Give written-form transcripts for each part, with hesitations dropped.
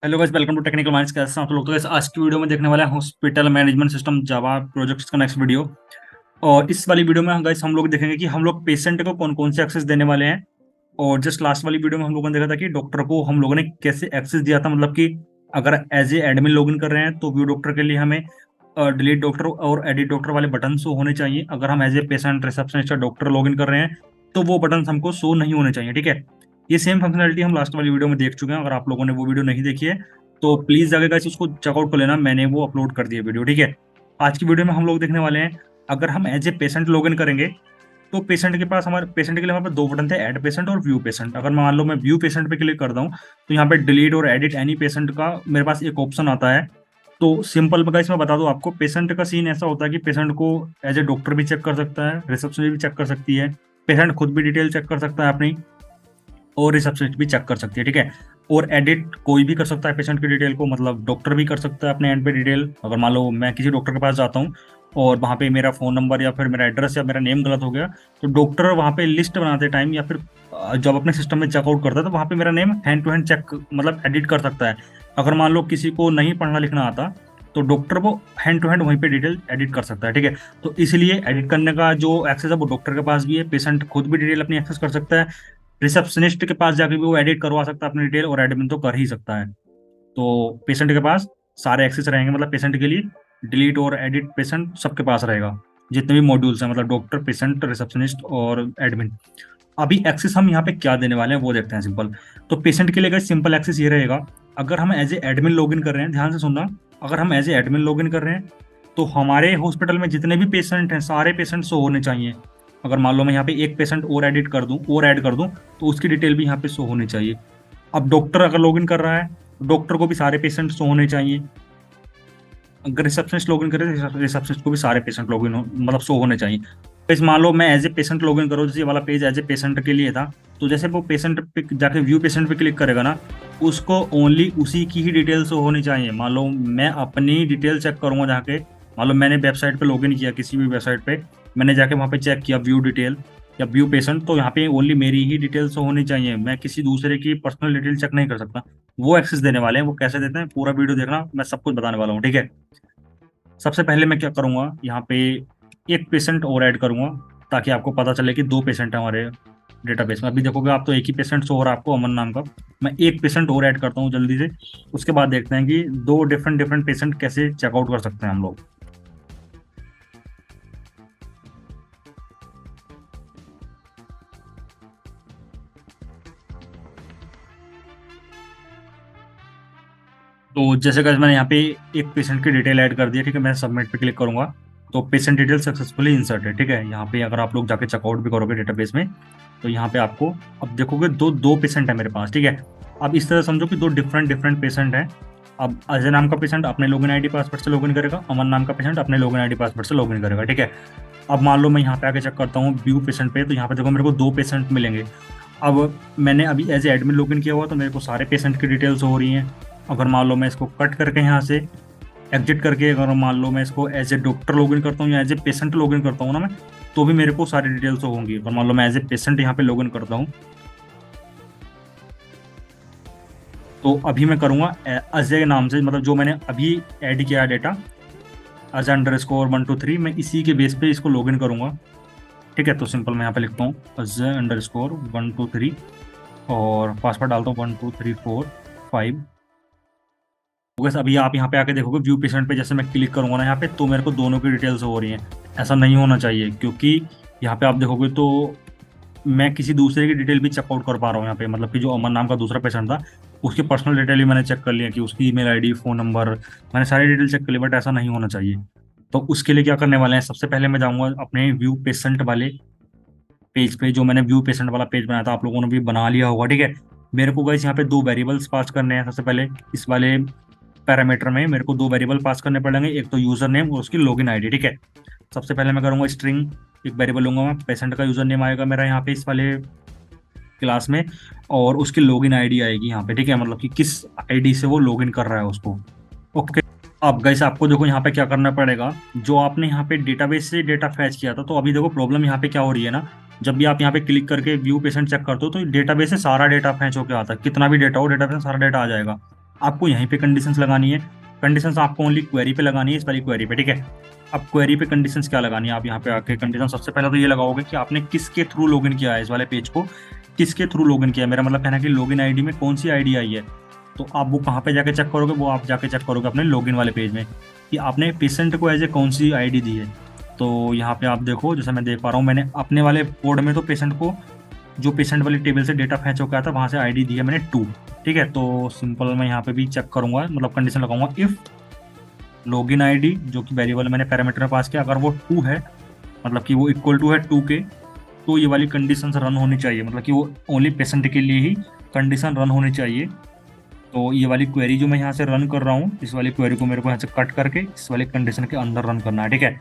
Hello guys, welcome to Technical Minds. कैसे हैं आप लोग? तो guys, आज की वीडियो में देखने वाले हैं हॉस्पिटल मैनेजमेंट सिस्टम जावा प्रोजेक्ट्स का नेक्स्ट वीडियो। और इस वाली वीडियो में हम लोग देखेंगे कि हम लोग पेशेंट को कौन कौन से एक्सेस देने वाले हैं। और जस्ट लास्ट वाली वीडियो में हम लोगों ने देखा था कि डॉक्टर को हम लोगों ने कैसे एक्सेस दिया था, मतलब कि अगर एज ए एडमिन लॉगिन कर रहे हैं तो व्यू डॉक्टर के लिए हमें डिलीट डॉक्टर और एडिट डॉक्टर वाले बटन शो होने चाहिए। अगर हम एज ए पेशेंट रिसेप्शनिस्ट या डॉक्टर लॉगिन कर रहे हैं तो वो बटन हमको शो नहीं होने चाहिए। ठीक है, ये सेम फंक्शनलिटी हम लास्ट वाली वीडियो में देख चुके हैं। अगर आप लोगों ने वो वीडियो नहीं देखी है तो प्लीज जाके गाइस उसको चेकआउट कर लेना, मैंने वो अपलोड कर दिया वीडियो। ठीक है, आज की वीडियो में हम लोग देखने वाले हैं अगर हम एज ए पेशेंट लॉगिन करेंगे तो पेशेंट के पास हमारे पेशेंट के लिए हमारे पास दो बटन थे, ऐड पेशेंट और व्यू पेशेंट। अगर मान लो मैं व्यू पेशेंट पे क्लिक करता हूँ तो यहाँ पे डिलीट और एडिट एनी पेशेंट का मेरे पास एक ऑप्शन आता है। तो सिंपल गाइस मैं बता दूं आपको, पेशेंट का सीन ऐसा होता है कि पेशेंट को एज ए डॉक्टर भी चेक कर सकता है, रिसेप्शनिस्ट भी चेक कर सकती है, पेशेंट खुद भी डिटेल चेक कर सकता है अपनी, और रिसेप्शनिस्ट भी चेक कर सकती है। ठीक है, और एडिट कोई भी कर सकता है पेशेंट की डिटेल को, मतलब डॉक्टर भी कर सकता है अपने एंड पे डिटेल। अगर मान लो मैं किसी डॉक्टर के पास जाता हूँ और वहाँ पे मेरा फोन नंबर या फिर मेरा एड्रेस या मेरा नेम गलत हो गया तो डॉक्टर वहाँ पे लिस्ट बनाते टाइम या फिर जब अपने सिस्टम में चेकआउट करता है तो वहाँ पे मेरा name hand to hand check मतलब एडिट कर सकता है। अगर मान लो किसी को नहीं पढ़ना लिखना आता तो डॉक्टर वो हैंड टू हैंड वहीं पे डिटेल एडिट कर सकता है। ठीक है, तो इसलिए एडिट करने का जो एक्सेस है वो डॉक्टर के पास भी है, पेशेंट खुद भी डिटेल अपनी एक्सेस कर सकता है, रिसेप्शनिस्ट के पास जाके भी वो एडिट करवा सकता है अपनी डिटेल, और एडमिन तो कर ही सकता है। तो पेशेंट के पास सारे एक्सेस रहेंगे, मतलब पेशेंट के लिए डिलीट और एडिट पेशेंट सबके पास रहेगा, जितने भी मॉड्यूल्स हैं, मतलब डॉक्टर, पेशेंट, रिसेप्शनिस्ट और एडमिन। अभी एक्सेस हम यहाँ पे क्या देने वाले हैं वो देखते हैं। सिंपल, तो पेशेंट के लिए सिंपल एक्सेस ये रहेगा, अगर हम एज ए एडमिन लॉगिन कर रहे हैं, ध्यान से सुनना, अगर हम एज ए एडमिन लॉगिन कर रहे हैं तो हमारे हॉस्पिटल में जितने भी पेशेंट हैं सारे पेशेंट शो होने चाहिए। अगर मान लो मैं यहाँ पे एक पेशेंट और एडिट कर दूं और ऐड कर दूं तो उसकी डिटेल भी यहाँ पे शो होनी चाहिए। अब डॉक्टर अगर लॉगिन कर रहा है, डॉक्टर को भी सारे पेशेंट शो होने चाहिए। अगर रिसेप्शनिस्ट लॉगिन करे तो रिसेप्शनिस्ट को भी सारे पेशेंट लॉगिन हो मतलब शो होने चाहिए। पेज मान लो मैं एज ए पेशेंट लॉगिन करो, जैसे ये वाला पेज एज ए पेशेंट के लिए था, तो जैसे वो पेशेंट पे जाके व्यू पेशेंट पे क्लिक करेगा ना, उसको ओनली उसी की ही डिटेल शो होनी चाहिए। मान लो मैं अपनी डिटेल चेक करूंगा जाके, मान लो मैंने वेबसाइट पे लॉगिन किया, किसी भी वेबसाइट पे मैंने जाके वहाँ पे चेक किया व्यू डिटेल या व्यू पेशेंट, तो यहाँ पे ओनली मेरी ही डिटेल शो होनी चाहिए, मैं किसी दूसरे की पर्सनल डिटेल चेक नहीं कर सकता। वो एक्सेस देने वाले हैं, वो कैसे देते हैं पूरा वीडियो देखना, मैं सब कुछ बताने वाला हूँ। ठीक है, सबसे पहले मैं क्या करूंगा, यहाँ पे एक पेशेंट और ऐड करूंगा ताकि आपको पता चले कि दो पेशेंट है हमारे डेटाबेस में। अभी देखोगे आप तो एक ही पेशेंट शो हो रहा है आपको, अमन नाम का। मैं एक पेशेंट और ऐड करता हूँ जल्दी से, उसके बाद देखते हैं कि दो डिफरेंट डिफरेंट पेशेंट कैसे चेकआउट कर सकते हैं हम लोग। तो जैसे कि मैंने यहाँ पे एक पेशेंट की डिटेल ऐड कर दी है। ठीक है, मैं सबमिट पे क्लिक करूंगा तो पेशेंट डिटेल सक्सेसफुली इंसर्टेड। ठीक है, यहाँ पे अगर आप लोग जाके चेकआउट भी करोगे डेटाबेस में तो यहाँ पे आपको अब देखोगे दो दो पेशेंट है मेरे पास। ठीक है, अब इस तरह समझो कि दो डिफरेंट डिफरेंट पेशेंट हैं। अब अजय नाम का पेशेंट अपने लॉगिन आईडी पासवर्ड से लॉगिन करेगा, अमन नाम का पेशेंट अपने लॉगिन आईडी पासवर्ड से लॉगिन करेगा। ठीक है, अब मान लो मैं यहाँ पे आके चेक करता हूँ व्यू पेशेंट पे, तो यहाँ पे देखो मेरे को दो पेशेंट मिलेंगे। अब मैंने अभी एज ए एडमिन लॉगिन किया हुआ तो मेरे को सारे पेशेंट की डिटेल्स हो रही हैं। अगर मान लो मैं इसको कट करके यहाँ से एग्जिट करके, अगर मान लो मैं इसको एज ए डॉक्टर लॉगिन करता हूँ या एज ए पेशेंट लॉगिन करता हूँ ना मैं, तो भी मेरे को सारी डिटेल्स होंगी। अगर मान लो मैं एज ए पेशेंट यहाँ पे लॉगिन करता हूँ तो अभी मैं करूँगा अजय नाम से, मतलब जो मैंने अभी ऐड किया है डेटा, अजय अंडर स्कोर 123, मैं इसी के बेस पे इसको लॉगिन करूँगा। ठीक है, तो सिंपल मैं यहाँ पे लिखता हूँ अजय _123 और पासवर्ड डालता हूँ 12345। बस अभी आप यहाँ पे आके देखोगे व्यू पेशेंट पे जैसे मैं क्लिक करूंगा ना यहाँ पे, तो मेरे को दोनों की डिटेल्स हो रही हैं। ऐसा नहीं होना चाहिए, क्योंकि यहाँ पे आप देखोगे तो मैं किसी दूसरे की डिटेल भी चेकआउट कर पा रहा हूँ यहाँ पे, मतलब कि जो अमन नाम का दूसरा पेशेंट था उसकी पर्सनल डिटेल भी मैंने चेक कर लिया कि उसकी ईमेल आईडी, फोन नंबर, मैंने सारी डिटेल चेक कर ली। बट ऐसा नहीं होना चाहिए। तो उसके लिए क्या करने वाले हैं, सबसे पहले मैं जाऊँगा अपने व्यू पेशेंट वाले पेज पे, जो मैंने व्यू पेशेंट वाला पेज बनाया था, आप लोगों ने भी बना लिया होगा। ठीक है, मेरे को गाइस यहाँ पे दो वेरिएबल्स पास करने हैं। सबसे पहले इस वाले पैरामीटर में मेरे को दो वेरिएबल पास करने पड़ेंगे, एक तो यूजर नेम और उसकी लॉगिन आईडी। ठीक है, सबसे पहले मैं करूंगा स्ट्रिंग, एक वेरिएबल लूंगा मैं, पेशेंट का यूजर नेम आएगा मेरा यहाँ पे इस वाले क्लास में, और उसकी लॉगिन आईडी आएगी यहाँ पे। ठीक है, मतलब कि किस आईडी से वो लॉगिन कर रहा है उसको। ओके, अब गाइस आपको देखो यहाँ पे क्या करना पड़ेगा, जो आपने यहाँ पे डेटाबेस से डेटा फैच किया था, तो अभी देखो प्रॉब्लम यहाँ पे क्या हो रही है ना, जब भी आप यहाँ पे क्लिक करके व्यू पेशेंट चेक करते हो तो डेटाबेस से सारा डेटा फैच होकर आता है, कितना भी डेटा हो डेटाबेस से सारा डेटा आ जाएगा। आपको यहीं पे कंडीशंस लगानी है। कंडीशंस आपको ओनली क्वेरी पे लगानी है, इस वाली क्वेरी पे, ठीक है। अब क्वेरी पे कंडीशंस क्या लगानी है, आप यहाँ पे आके कंडीशन सबसे पहले तो ये लगाओगे कि आपने किसके थ्रू लॉगिन किया है, इस वाले पेज को किसके थ्रू लॉगिन किया है। मेरा मतलब कहना है कि लॉगिन आईडी में कौन सी आईडी आई है, तो आप वो कहाँ पे जाके चेक करोगे, वो आप जाके चेक करोगे अपने लॉगिन वाले पेज में कि आपने पेशेंट को एज ए कौन सी आईडी दी है। तो यहाँ पे आप देखो, जैसे मैं देख पा रहा हूँ, मैंने अपने वाले कोड में तो पेशेंट को जो पेशेंट वाली टेबल से डेटा फैच होकर आया था वहाँ से आईडी दी है मैंने 2, ठीक है। तो सिंपल मैं यहाँ पे भी चेक करूंगा, मतलब कंडीशन लगाऊंगा, इफ लॉगिन आईडी जो कि वेरिएबल मैंने पैरामीटर में पास किया अगर वो 2 है, मतलब कि वो इक्वल टू है 2 के, तो ये वाली कंडीशन रन होनी चाहिए, मतलब कि वो ओनली पेशेंट के लिए ही कंडीशन रन होनी चाहिए। तो ये वाली क्वेरी जो मैं यहाँ से रन कर रहा हूँ, इस वाली क्वेरी को मेरे को यहाँ से कट करके इस वाली कंडीशन के अंदर रन करना है, ठीक है।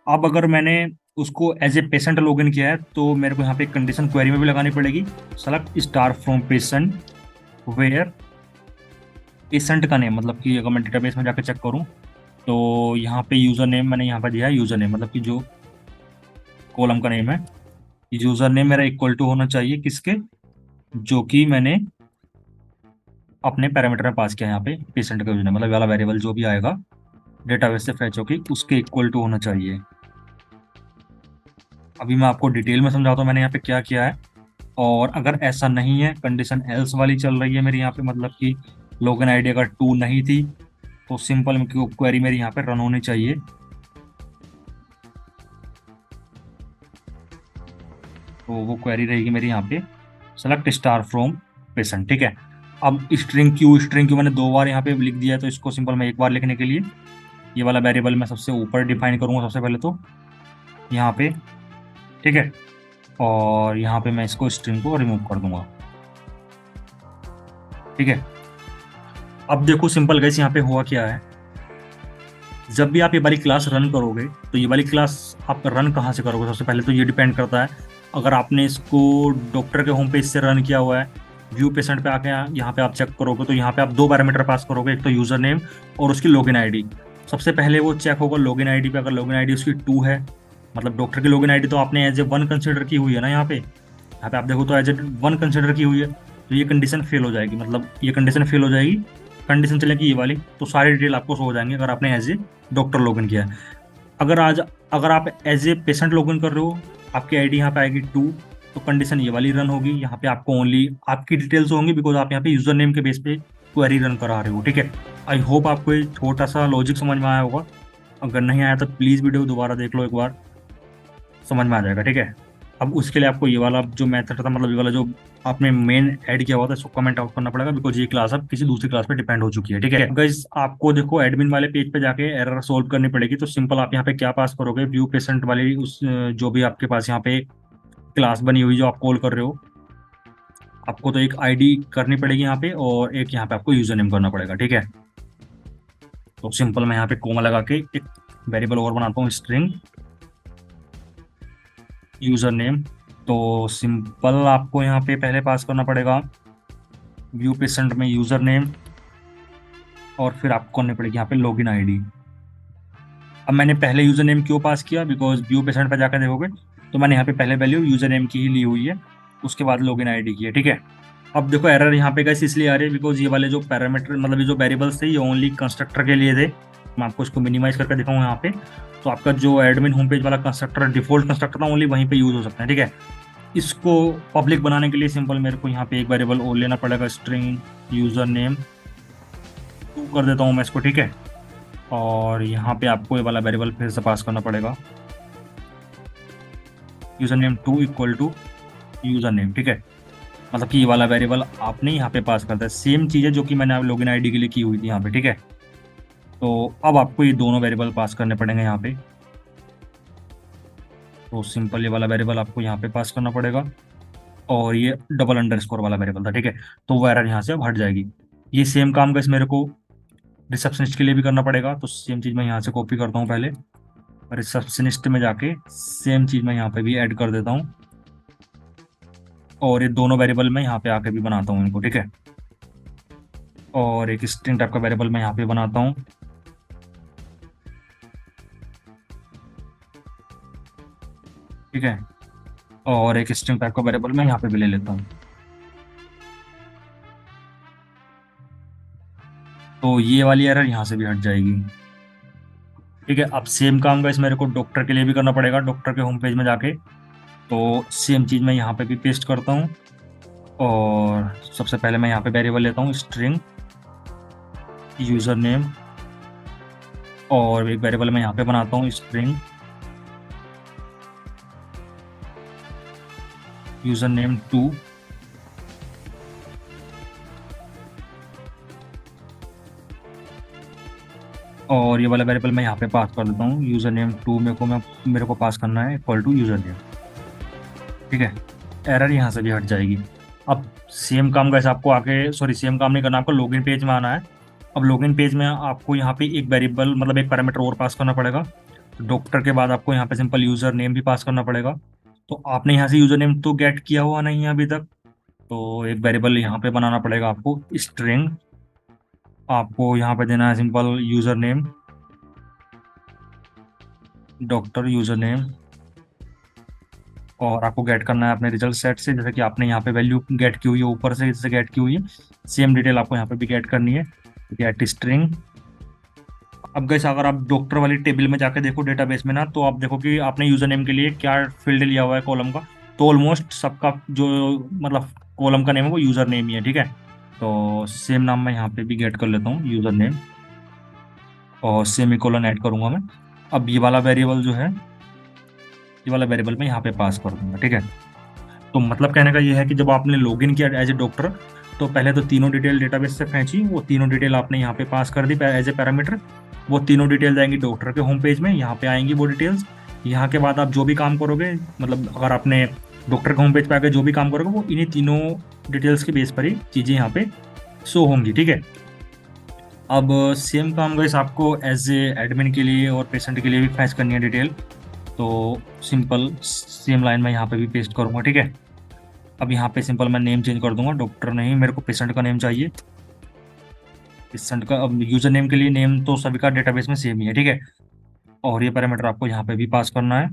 अब अगर मैंने उसको एज ए पेशेंट लॉगिन किया है तो मेरे को यहाँ पे कंडीशन क्वेरी में भी लगानी पड़ेगी, select star from patient where patient का नेम, मतलब कि अगर मैं डेटाबेस में जाकर चेक करूँ तो यहाँ पे यूज़र नेम मैंने यहाँ पर दिया है, यूज़र नेम मतलब कि जो कॉलम का नेम है, यूज़र नेम मेरा इक्वल टू होना चाहिए किसके, जो कि मैंने अपने पैरामीटर में पास किया है यहाँ पे पेशेंट का यूज़र नेम, मतलब वाला वेरिएबल जो भी आएगा डेटाबेस से फैच होके उसके इक्वल टू होना चाहिए। अभी मैं आपको डिटेल में समझाता हूँ मैंने यहाँ पे क्या किया है। और अगर ऐसा नहीं है, कंडीशन एल्स वाली चल रही है मेरी यहाँ पे, मतलब कि लॉगिन आईडी अगर 2 नहीं थी, तो सिंपल क्वेरी मेरी यहाँ पे रन होनी चाहिए। तो वो क्वेरी रहेगी मेरी यहाँ पे सेलेक्ट स्टार फ्रॉम पेशेंट, ठीक है। अब स्ट्रिंग क्यू मैंने 2 बार यहाँ पे लिख दिया है, तो इसको सिंपल मैं एक बार लिखने के लिए ये वाला वेरिएबल मैं सबसे ऊपर डिफाइन करूँगा सबसे पहले तो यहाँ पे, ठीक है। और यहाँ पे मैं इसको स्ट्रिंग को रिमूव कर दूंगा, ठीक है। अब देखो सिंपल गाइस यहाँ पे हुआ क्या है, जब भी आप ये वाली क्लास रन करोगे तो ये वाली क्लास आप रन कहाँ से करोगे, सबसे पहले तो ये डिपेंड करता है। अगर आपने इसको डॉक्टर के होम पेज से रन किया हुआ है, व्यू पेशेंट पे आके यहाँ पे आप चेक करोगे तो यहाँ पे आप 2 पैरामीटर पास करोगे, एक तो यूजर नेम और उसकी लॉगिन आईडी। सबसे पहले वो चेक होगा लॉगिन आईडी पे, अगर लॉगिन आईडी उसकी 2 है, मतलब डॉक्टर की लॉगिन आईडी तो आपने एज ए 1 कंसिडर की हुई है ना, यहाँ पे आप देखो तो एज ए 1 कंसिडर की हुई है, तो ये कंडीशन फेल हो जाएगी, मतलब ये कंडीशन फेल हो जाएगी। कंडीशन चलेगी ये वाली, तो सारी डिटेल आपको शो हो जाएंगे अगर आपने एज ए डॉक्टर लॉगिन किया है। अगर आप एज ए पेशेंट लॉगिन कर रहे हो, आपकी आईडी यहाँ पे आएगी 2, तो कंडीशन ये वाली रन होगी। यहाँ पे आपको ओनली आपकी डिटेल्स होंगी बिकॉज आप यहाँ पे यूजर नेम के बेस पे क्वेरी रन करा रहे हो, ठीक है। आई होप आपको ये छोटा सा लॉजिक समझ में आया होगा, अगर नहीं आया तो प्लीज़ वीडियो दोबारा देख लो एक बार, समझ में आ जाएगा, ठीक है। अब उसके लिए आपको ये वाला जो मेथड था, मतलब ये वाला जो आपने मेन ऐड किया हुआ था, इसको कमेंट आउट करना पड़ेगा बिकॉज ये क्लास अब किसी दूसरी क्लास पे डिपेंड हो चुकी है, ठीक है। गाइस आपको देखो एडमिन वाले पेज पे जाके एरर सोल्व करनी पड़ेगी, तो सिंपल आप यहाँ पे क्या पास करोगे, व्यू पेशेंट वाली उस जो भी आपके पास यहाँ पे क्लास बनी हुई जो आप कॉल कर रहे हो, आपको तो एक आईडी करनी पड़ेगी यहाँ पे और एक यहाँ पे आपको यूजर नेम करना पड़ेगा, ठीक है। तो सिंपल मैं यहाँ पे कोमा लगा के एक वेरिएबल और बनाता हूँ, स्ट्रिंग यूजर नेम। तो सिंपल आपको यहाँ पे पहले पास करना पड़ेगा व्यू पेशेंट में यूजर नेम और फिर आपको करनी पड़ेगी यहाँ पे लॉगिन आईडी। अब मैंने पहले यूजर नेम क्यों पास किया, बिकॉज व्यू पेशेंट पर जाकर देखोगे तो मैंने यहाँ पे पहले वैल्यू यूजर नेम की ही ली हुई है, उसके बाद लॉगिन आईडी की है, ठीक है। अब देखो एरर यहाँ पे कैसे इसलिए आ रही है बिकॉज ये वाले जो पैरामीटर, मतलब ये जो वेरिएबल्स थे ये ओनली कंस्ट्रक्टर के लिए थे। मैं आपको इसको मिनिमाइज करके दिखाऊँ यहाँ पे, तो आपका जो एडमिन होम पेज वाला कंस्ट्रक्टर डिफॉल्ट कंस्ट्रक्टर था ओनली वहीं पे यूज हो सकता है, ठीक है। इसको पब्लिक बनाने के लिए सिंपल मेरे को यहाँ पे एक वेरिएबल और लेना पड़ेगा, स्ट्रिंग यूजर नेम 2 कर देता हूँ मैं इसको, ठीक है। और यहाँ पे आपको ये वाला वेरिएबल फिर से पास करना पड़ेगा, user name 2 equal to user name, ठीक है। मतलब कि ये वाला वेरिएबल आपने यहाँ पे पास करता है, सेम चीज़ है जो कि मैंने लॉगिन आईडी के लिए की हुई थी यहाँ पे, ठीक है। तो अब आपको ये दोनों वेरिएबल पास करने पड़ेंगे यहाँ पे। तो सिंपल ये वाला वेरिएबल आपको यहाँ पे पास करना पड़ेगा और ये डबल अंडरस्कोर वाला वेरिएबल था, ठीक है। तो वो एरर यहाँ से अब हट जाएगी। ये सेम काम का मेरे को रिसेप्शनिस्ट के लिए भी करना पड़ेगा, तो सेम चीज़ मैं यहाँ से कॉपी करता हूँ पहले, रिसेप्शनिस्ट में जाके सेम चीज़ मैं यहाँ पे भी ऐड कर देता हूँ और ये दोनों वेरिएबल मैं यहाँ पे आके भी बनाता हूँ इनको, ठीक है। और एक स्ट्रिंग टाइप का वेरिएबल मैं यहाँ पे बनाता हूँ, ठीक है। और एक स्ट्रिंग टाइप का वेरिएबल मैं यहाँ पे भी ले लेता हूँ। तो ये वाली एरर यहाँ से भी हट जाएगी। ठीक है, अब सेम काम गाइस मेरे को डॉक्टर के लिए भी करना पड़ेगा। डॉक्टर के होम पेज में जाके तो सेम चीज़ मैं यहाँ पे भी पेस्ट करता हूँ। और सबसे पहले मैं यहाँ पे वेरिएबल लेता हूँ स्ट्रिंग यूज़र नेम, और एक वेरिएबल मैं यहाँ पे बनाता हूँ स्ट्रिंग यूज़र नेम 2। और ये वाला वेरिएबल मैं यहाँ पे पास कर देता हूँ यूज़र नेम 2 मेरे को पास करना है इक्वल टू यूज़र नेम। ठीक है, एरर यहाँ से भी हट जाएगी। अब सेम काम कैसे आपको आगे, सॉरी सेम काम नहीं करना, आपको लॉगिन पेज में आना है। अब लॉगिन पेज में आपको यहाँ पे एक वेरिएबल मतलब एक पैरामीटर और पास करना पड़ेगा। तो डॉक्टर के बाद आपको यहाँ पे सिंपल यूज़र नेम भी पास करना पड़ेगा। तो आपने यहाँ से यूज़र नेम तो गेट किया हुआ नहीं है अभी तक, तो एक वेरिएबल यहाँ पे बनाना पड़ेगा आपको स्ट्रिंग। आपको यहाँ पे देना है simple user name doctor user name, और आपको गेट करना है अपने रिजल्ट सेट से, जैसे कि आपने यहाँ पे वैल्यू गेट की हुई है ऊपर से, जैसे गेट की हुई है सेम डिटेल आपको यहाँ पे भी गेट करनी है, गेट स्ट्रिंग। अब गैस अगर आप डॉक्टर वाली टेबल में जाके देखो डेटाबेस में ना, तो आप देखो कि आपने यूजर नेम के लिए क्या फील्ड लिया हुआ है कॉलम का। तो ऑलमोस्ट सबका जो मतलब कॉलम का नेम है वो यूजर नेम ही है। ठीक है, तो सेम नाम मैं यहाँ पे भी गेट कर लेता हूँ यूजर नेम, और सेमी कोलन ऐड करूंगा मैं। अब ये वाला वेरिएबल जो है, ये वाला वेरिएबल मैं यहाँ पे पास कर दूंगा। ठीक है, तो मतलब कहने का ये है कि जब आपने लॉगिन किया एज ए डॉक्टर, तो पहले तो तीनों डिटेल डेटाबेस से खींची, वो तीनों डिटेल आपने यहाँ पे पास कर दी एज ए पैरामीटर। वो तीनों डिटेल जाएंगी डॉक्टर के होम पेज में, यहाँ पे आएंगी वो डिटेल्स। यहाँ के बाद आप जो भी काम करोगे, मतलब अगर आपने डॉक्टर के होम पेज पे आकर जो भी काम करोगे, वो इन्हीं तीनों डिटेल्स के बेस पर ही चीज़ें यहाँ पे शो होंगी। ठीक है, अब सेम काम गाइस आपको एज ए एडमिन के लिए और पेशेंट के लिए भी फैच करनी है डिटेल। तो सिंपल सेम लाइन में यहाँ पे भी पेस्ट करूँगा। ठीक है, अब यहाँ पे सिंपल मैं नेम चेंज कर दूंगा, डॉक्टर नहीं, मेरे को पेशेंट का नेम चाहिए। पेशेंट का अब यूजर नेम के लिए नेम तो सभी का डेटाबेस में सेम ही है। ठीक है, और ये पैरामीटर आपको यहाँ पे भी पास करना है।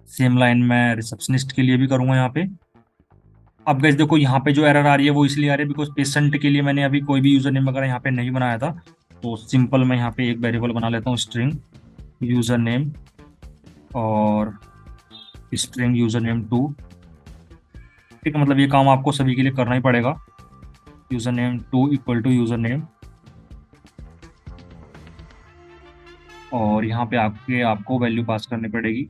सेम लाइन में रिसेप्शनिस्ट के लिए भी करूँगा यहाँ पे। अब गाइस देखो यहाँ पे जो एरर आ रही है वो इसलिए आ रही है बिकॉज पेशेंट के लिए मैंने अभी कोई भी यूजर नेम वगैरह यहाँ पे नहीं बनाया था। तो सिंपल मैं यहाँ पे एक वेरिएबल बना लेता हूँ स्ट्रिंग यूजर नेम और स्ट्रिंग यूजर नेम 2। ठीक है, मतलब ये काम आपको सभी के लिए करना ही पड़ेगा। User name 2 equal to user name, और यहाँ पे आपको वैल्यू पास करनी पड़ेगी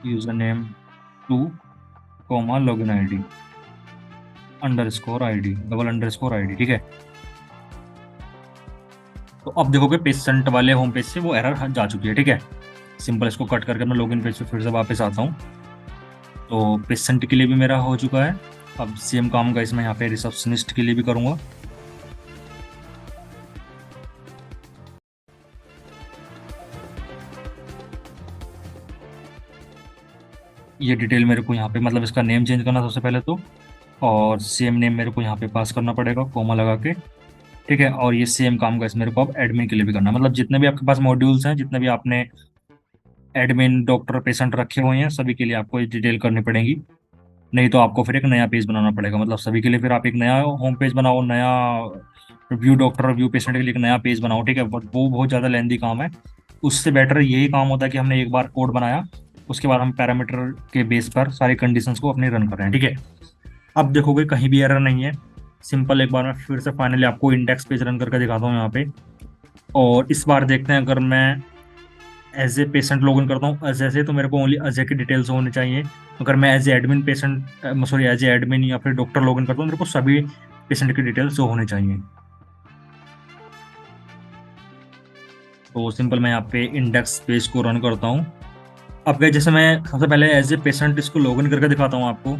user name 2 comma login ID underscore ID double underscore ID. ठीक है, तो अब देखोगे पेशेंट वाले होम पेज से वो एरर जा चुकी है। ठीक है, सिंपल इसको कट करके मैं लॉगिन पेज पे फिर से वापस आता हूँ। तो पेशेंट के लिए भी मेरा हो चुका है। अब सेम काम का इसमें यहाँ पे रिसेप्शनिस्ट के लिए भी करूँगा। ये डिटेल मेरे को यहाँ पे मतलब इसका नेम चेंज करना सबसे पहले तो, और सेम नेम मेरे को यहाँ पे पास करना पड़ेगा कोमा लगा के। ठीक है, और ये सेम काम का इस मेरे को अब एडमिन के लिए भी करना है। मतलब जितने भी आपके पास मॉड्यूल्स हैं, जितने भी आपने एडमिन डॉक्टर पेशेंट रखे हुए हैं, सभी के लिए आपको ये डिटेल करनी पड़ेगी। नहीं तो आपको फिर एक नया पेज बनाना पड़ेगा। मतलब सभी के लिए फिर आप एक नया होम पेज बनाओ, नया व्यू डॉक्टर व्यू पेशेंट के लिए एक नया पेज बनाओ। ठीक है, बट वो बहुत ज़्यादा लेंदी काम है। उससे बेटर यही काम होता है कि हमने एक बार कोड बनाया, उसके बाद हम पैरामीटर के बेस पर सारी कंडीशंस को अपने रन कर रहे हैं। ठीक है, अब देखोगे कहीं भी एरर नहीं है। सिंपल एक बार मैं फिर से फाइनली आपको इंडेक्स पेज रन करके दिखाता हूँ यहाँ पे, और इस बार देखते हैं अगर मैं एज ए पेशेंट लॉगिन करता हूँ अजय से, तो मेरे को ओनली अजय की डिटेल्स होनी चाहिए। अगर मैं as a admin patient sorry as a admin या फिर डॉक्टर लॉगिन करता हूँ, मेरे को सभी पेशेंट की डिटेल्स होनी चाहिए। तो सिंपल मैं यहाँ पे इंडेक्स पेज को रन करता हूँ। अब गए जैसे मैं सबसे पहले एज ए पेशेंट इसको लॉगिन करके दिखाता हूँ आपको।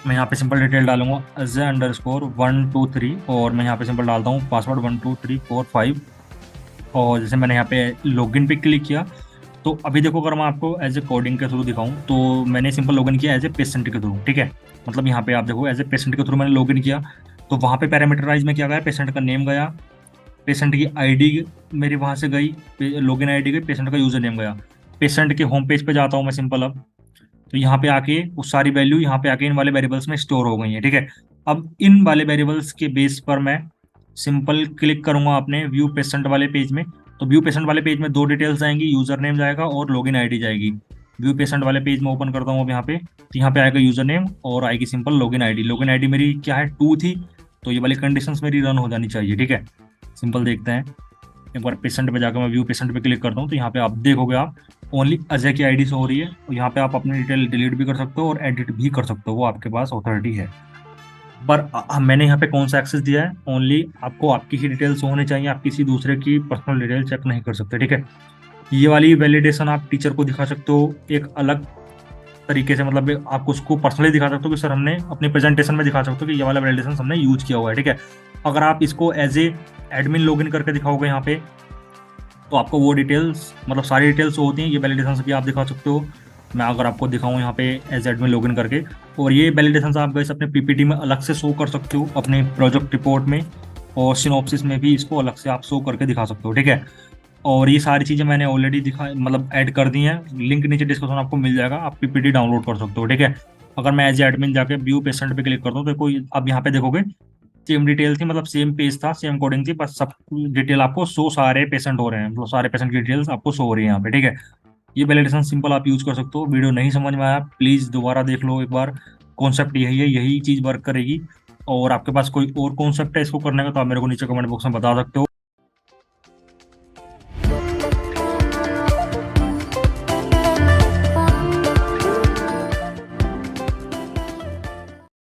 मैं यहाँ पे सिंपल डिटेल डालूंगा अजय अंडरस्कोर 123, और मैं यहाँ पे सिंपल डालता हूँ पासवर्ड 12345। और जैसे मैंने यहाँ पे लॉगिन पे क्लिक किया, तो अभी देखो अगर मैं आपको एज ए कोडिंग के थ्रू दिखाऊं, तो मैंने सिंपल लॉगिन किया एज ए पेशेंट के थ्रू। ठीक है, मतलब यहाँ पे आप देखो एज ए पेशेंट के थ्रू मैंने लॉगिन किया, तो वहाँ पे पैरामीटराइज में क्या गया, पेशेंट का नेम गया, पेशेंट की आईडी मेरी वहाँ से गई, लॉगिन आईडी गई, पेशेंट का यूजर नेम गया। पेशेंट के होम पेज पे जाता हूँ मैं सिंपल अब, तो यहाँ पे आके वो सारी वैल्यू यहाँ पे आके इन वाले वेरिएबल्स में स्टोर हो गई है। ठीक है, अब इन वाले वेरिएबल्स के बेस पर मैं सिंपल क्लिक करूंगा अपने व्यू पेशेंट वाले पेज में। तो व्यू पेशेंट वाले पेज में दो डिटेल्स आएंगी, यूजर नेम जाएगा और लॉगिन आईडी जाएगी। व्यू पेशेंट वाले पेज में ओपन करता हूँ अब यहाँ पे, तो यहाँ पे आएगा यूजर नेम और आएगी simple login ID. Login ID मेरी क्या है, 2 थी, तो ये वाली कंडीशंस मेरी रन हो जानी चाहिए। ठीक है, सिंपल देखते हैं। एक बार पेशेंट पे जाकर मैं व्यू पेशेंट पे क्लिक करता हूँ, तो यहाँ पे आप देखोगे आप ओनली अजय की आईडी शो हो रही है। और यहाँ पे आप अपनी डिटेल डिलीट भी कर सकते हो और एडिट भी कर सकते हो, वो आपके पास ऑथोरिटी है। पर मैंने यहाँ पे कौन सा एक्सेस दिया है, ओनली आपको आपकी ही डिटेल्स होनी चाहिए, आप किसी दूसरे की पर्सनल डिटेल चेक नहीं कर सकते। ठीक है, ये वाली वैलिडेशन आप टीचर को दिखा सकते हो एक अलग तरीके से, मतलब आप उसको पर्सनली दिखा सकते हो कि सर हमने अपनी प्रेजेंटेशन में दिखा सकते हो कि ये वाला वैलिडेशन हमने यूज किया हुआ है। ठीक है, अगर आप इसको एज ए एडमिन लॉगिन करके दिखाओगे यहाँ पे, तो आपको वो डिटेल्स, मतलब सारी डिटेल्स होती हैं, ये वैलिडेशन भी आप दिखा सकते हो। मैं अगर आपको दिखाऊं यहाँ पे एज एडमिन लॉगिन करके, और ये वैलिडेशन आप गए अपने पीपीटी में अलग से शो कर सकते हो, अपने प्रोजेक्ट रिपोर्ट में और सिनॉप्सिस में भी इसको अलग से आप शो करके दिखा सकते हो। ठीक है, और ये सारी चीज़ें मैंने ऑलरेडी दिखा, मतलब ऐड कर दी हैं, लिंक नीचे डिस्क्रिप्शन आपको मिल जाएगा, आप पीपीटी डाउनलोड कर सकते हो। ठीक है, अगर मैं एज एडमिन जाके व्यू पेशेंट पे क्लिक करता हूँ, तो कोई अब यहाँ पे देखोगे सेम डिटेल थी, मतलब सेम पेज था, सेम कोडिंग थी, बस सब डिटेल आपको शो, सारे पेशेंट हो रहे हैं, मतलब सारे पेशेंट की डिटेल्स आपको शो हो रही है यहाँ पे। ठीक है, ये वैलिडेशन सिंपल आप यूज कर सकते हो। वीडियो नहीं समझ में आया प्लीज दोबारा देख लो एक बार, कॉन्सेप्ट यही है, यही चीज वर्क करेगी। और आपके पास कोई और कॉन्सेप्ट है इसको करने का, तो आप मेरे को नीचे कमेंट बॉक्स में बता सकते हो।